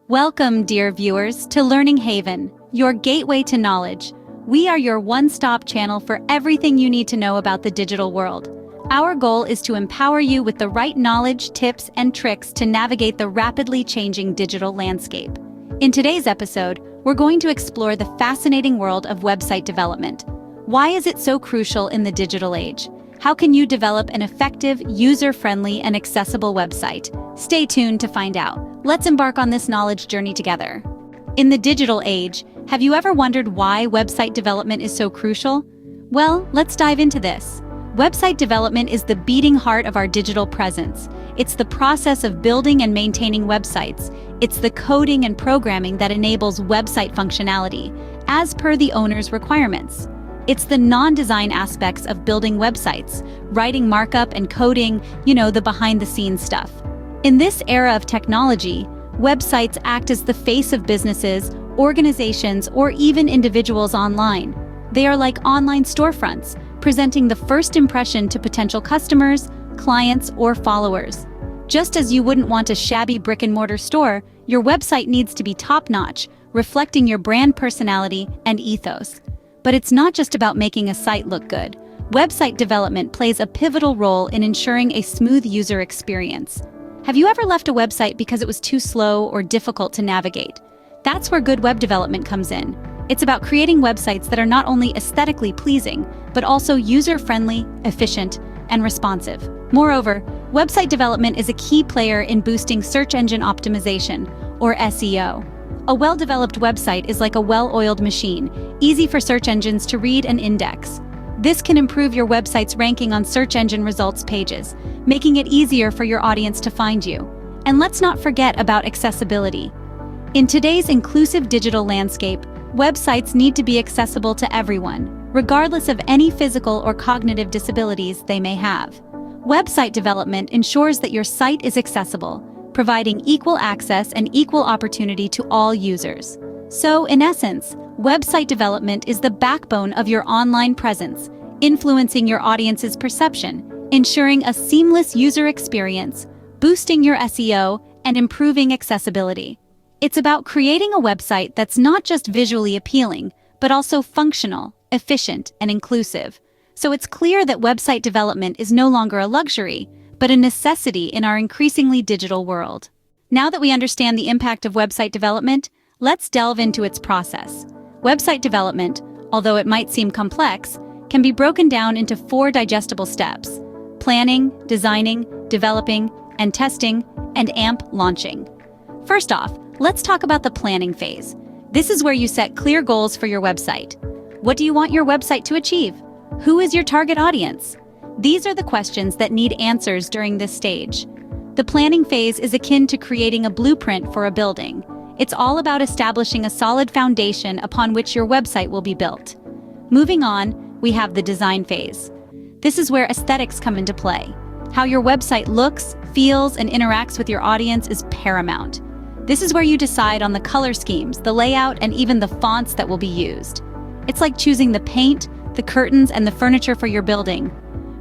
Welcome, dear viewers, to Learning Haven, your gateway to knowledge. We are your one-stop channel for everything you need to know about the digital world. Our goal is to empower you with the right knowledge, tips, and tricks to navigate the rapidly changing digital landscape. In today's episode, we're going to explore the fascinating world of website development. Why is it so crucial in the digital age? How can you develop an effective, user-friendly, and accessible website? Stay tuned to find out. Let's embark on this knowledge journey together. In the digital age, have you ever wondered why website development is so crucial? Well, let's dive into this. Website development is the beating heart of our digital presence. It's the process of building and maintaining websites. It's the coding and programming that enables website functionality, as per the owner's requirements. It's the non-design aspects of building websites, writing markup and coding, the behind-the-scenes stuff. In this era of technology, websites act as the face of businesses, organizations, or even individuals online. They are like online storefronts, presenting the first impression to potential customers, clients, or followers. Just as you wouldn't want a shabby brick-and-mortar store, your website needs to be top-notch, reflecting your brand personality and ethos. But it's not just about making a site look good. Website development plays a pivotal role in ensuring a smooth user experience. Have you ever left a website because it was too slow or difficult to navigate? That's where good web development comes in. It's about creating websites that are not only aesthetically pleasing, but also user-friendly, efficient, and responsive. Moreover, website development is a key player in boosting search engine optimization, or SEO. A well-developed website is like a well-oiled machine, easy for search engines to read and index. This can improve your website's ranking on search engine results pages, making it easier for your audience to find you. And let's not forget about accessibility. In today's inclusive digital landscape, websites need to be accessible to everyone, regardless of any physical or cognitive disabilities they may have. Website development ensures that your site is accessible, providing equal access and equal opportunity to all users. So, in essence, website development is the backbone of your online presence, influencing your audience's perception, ensuring a seamless user experience, boosting your SEO, and improving accessibility. It's about creating a website that's not just visually appealing, but also functional, efficient, and inclusive. So it's clear that website development is no longer a luxury, but a necessity in our increasingly digital world. Now that we understand the impact of website development, let's delve into its process. Website development, although it might seem complex, can be broken down into 4 digestible steps: planning, designing, developing, and testing, and launching. First off, let's talk about the planning phase. This is where you set clear goals for your website. What do you want your website to achieve? Who is your target audience? These are the questions that need answers during this stage. The planning phase is akin to creating a blueprint for a building. It's all about establishing a solid foundation upon which your website will be built. Moving on, we have the design phase. This is where aesthetics come into play. How your website looks, feels, and interacts with your audience is paramount. This is where you decide on the color schemes, the layout, and even the fonts that will be used. It's like choosing the paint, the curtains, and the furniture for your building.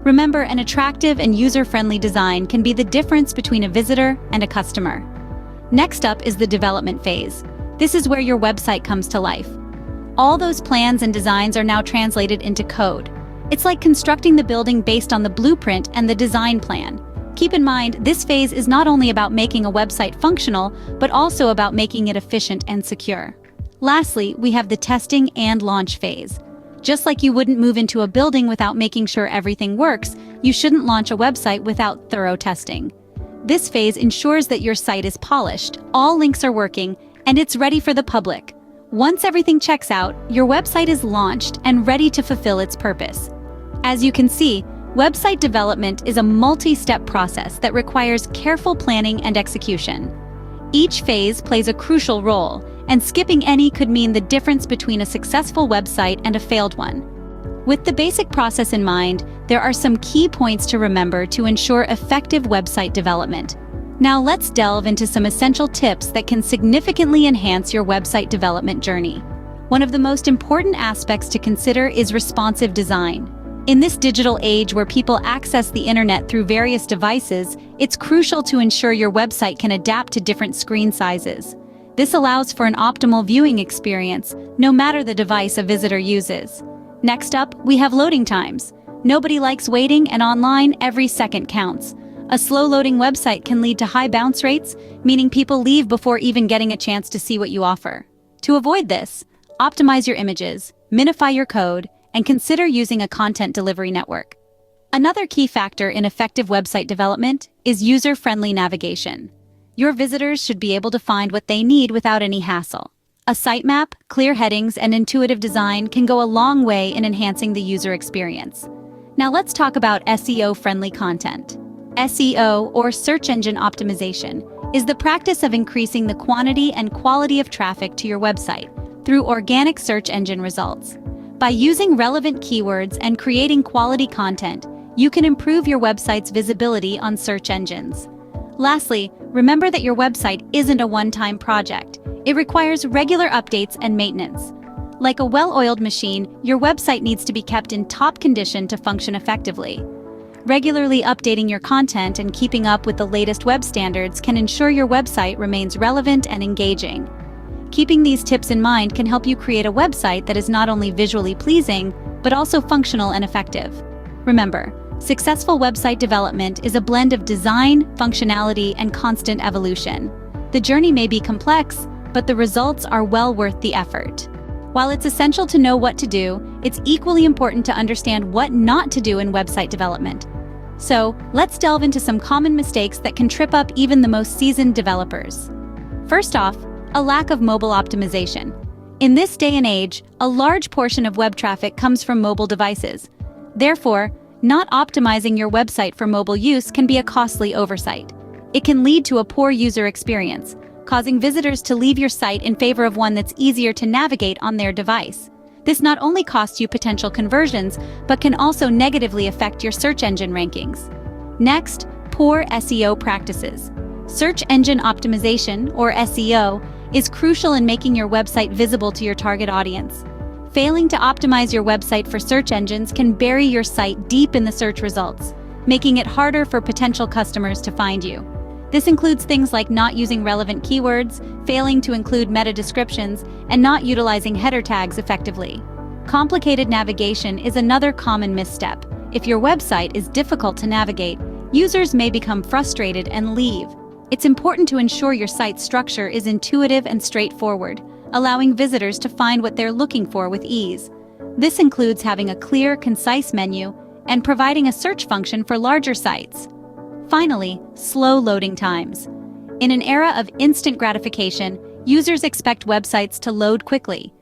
Remember, an attractive and user-friendly design can be the difference between a visitor and a customer. Next up is the development phase. This is where your website comes to life. All those plans and designs are now translated into code. It's like constructing the building based on the blueprint and the design plan. Keep in mind, this phase is not only about making a website functional, but also about making it efficient and secure. Lastly, we have the testing and launch phase. Just like you wouldn't move into a building without making sure everything works, you shouldn't launch a website without thorough testing. This phase ensures that your site is polished, all links are working, and it's ready for the public. Once everything checks out, your website is launched and ready to fulfill its purpose. As you can see, website development is a multi-step process that requires careful planning and execution. Each phase plays a crucial role, and skipping any could mean the difference between a successful website and a failed one. With the basic process in mind, there are some key points to remember to ensure effective website development. Now let's delve into some essential tips that can significantly enhance your website development journey. One of the most important aspects to consider is responsive design. In this digital age where people access the internet through various devices, it's crucial to ensure your website can adapt to different screen sizes. This allows for an optimal viewing experience, no matter the device a visitor uses. Next up, we have loading times. Nobody likes waiting, and online, every second counts. A slow-loading website can lead to high bounce rates, meaning people leave before even getting a chance to see what you offer. To avoid this, optimize your images, minify your code, and consider using a content delivery network. Another key factor in effective website development is user-friendly navigation. Your visitors should be able to find what they need without any hassle. A sitemap, clear headings, and intuitive design can go a long way in enhancing the user experience. Now let's talk about SEO-friendly content. SEO, or search engine optimization, is the practice of increasing the quantity and quality of traffic to your website through organic search engine results. By using relevant keywords and creating quality content, you can improve your website's visibility on search engines. Lastly, remember that your website isn't a one-time project. It requires regular updates and maintenance. Like a well-oiled machine, your website needs to be kept in top condition to function effectively. Regularly updating your content and keeping up with the latest web standards can ensure your website remains relevant and engaging. Keeping these tips in mind can help you create a website that is not only visually pleasing, but also functional and effective. Remember, successful website development is a blend of design, functionality, and constant evolution. The journey may be complex, but the results are well worth the effort. While it's essential to know what to do, it's equally important to understand what not to do in website development. So, let's delve into some common mistakes that can trip up even the most seasoned developers. First off, a lack of mobile optimization. In this day and age, a large portion of web traffic comes from mobile devices. Therefore, not optimizing your website for mobile use can be a costly oversight. It can lead to a poor user experience, causing visitors to leave your site in favor of one that's easier to navigate on their device. This not only costs you potential conversions, but can also negatively affect your search engine rankings. Next, poor SEO practices. Search engine optimization, or SEO, is crucial in making your website visible to your target audience. Failing to optimize your website for search engines can bury your site deep in the search results, making it harder for potential customers to find you. This includes things like not using relevant keywords, failing to include meta descriptions, and not utilizing header tags effectively. Complicated navigation is another common misstep. If your website is difficult to navigate, users may become frustrated and leave. It's important to ensure your site's structure is intuitive and straightforward, allowing visitors to find what they're looking for with ease. This includes having a clear, concise menu and providing a search function for larger sites. Finally, slow loading times. In an era of instant gratification, users expect websites to load quickly.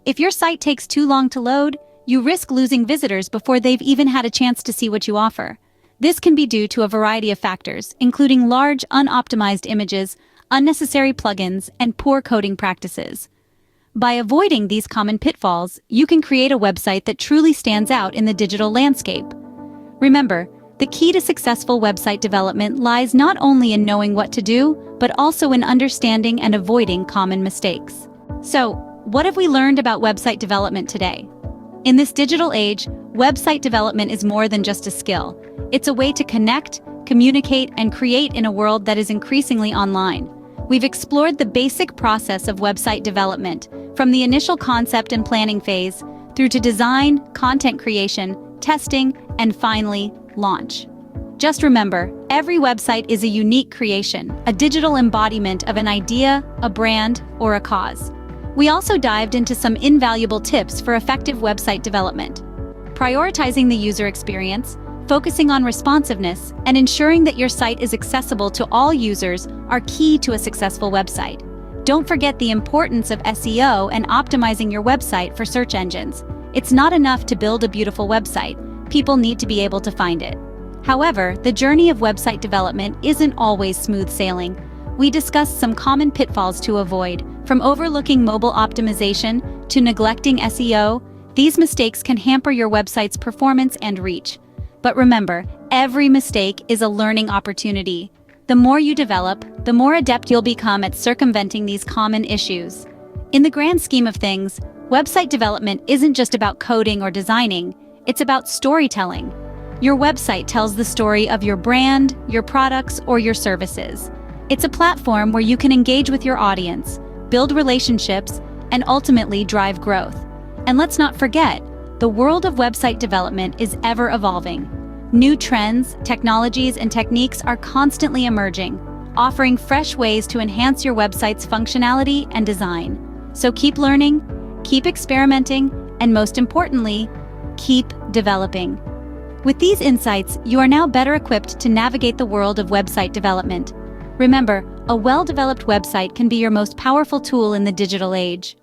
If your site takes too long to load, you risk losing visitors before they've even had a chance to see what you offer. This can be due to a variety of factors, including large, unoptimized images, unnecessary plugins, and poor coding practices. By avoiding these common pitfalls, you can create a website that truly stands out in the digital landscape. Remember, the key to successful website development lies not only in knowing what to do, but also in understanding and avoiding common mistakes. So, what have we learned about website development today? In this digital age, website development is more than just a skill. It's a way to connect, communicate, and create in a world that is increasingly online. We've explored the basic process of website development, from the initial concept and planning phase, through to design, content creation, testing, and finally, launch. Just remember, every website is a unique creation, a digital embodiment of an idea, a brand, or a cause. We also dived into some invaluable tips for effective website development. Prioritizing the user experience, focusing on responsiveness, and ensuring that your site is accessible to all users are key to a successful website. Don't forget the importance of SEO and optimizing your website for search engines. It's not enough to build a beautiful website. People need to be able to find it. However, the journey of website development isn't always smooth sailing. We discussed some common pitfalls to avoid, from overlooking mobile optimization to neglecting SEO. These mistakes can hamper your website's performance and reach. But remember, every mistake is a learning opportunity. The more you develop, the more adept you'll become at circumventing these common issues. In the grand scheme of things, website development isn't just about coding or designing, it's about storytelling. Your website tells the story of your brand, your products, or your services. It's a platform where you can engage with your audience, build relationships, and ultimately drive growth. And let's not forget, the world of website development is ever evolving. New trends, technologies, and techniques are constantly emerging, offering fresh ways to enhance your website's functionality and design. So keep learning, keep experimenting, and most importantly, keep developing. With these insights, you are now better equipped to navigate the world of website development. Remember, a well-developed website can be your most powerful tool in the digital age.